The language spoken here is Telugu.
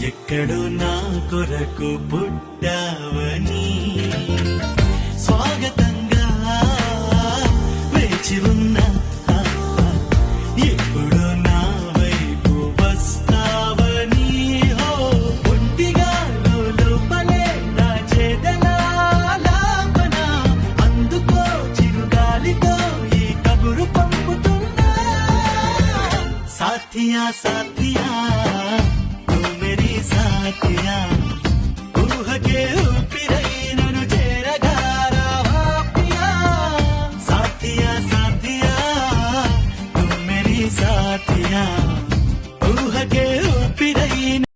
ఎక్కడో నా కొరకు పుట్టావని స్వాగతంగా వేచి ఉన్నా ఎప్పుడో నా వైపు వస్తావని ఒంటిగా లోపలే నా చేదలాపన అందుకో చిరుగాలితో ఈ కబురు పంపుతున్నా సాథియా సాథ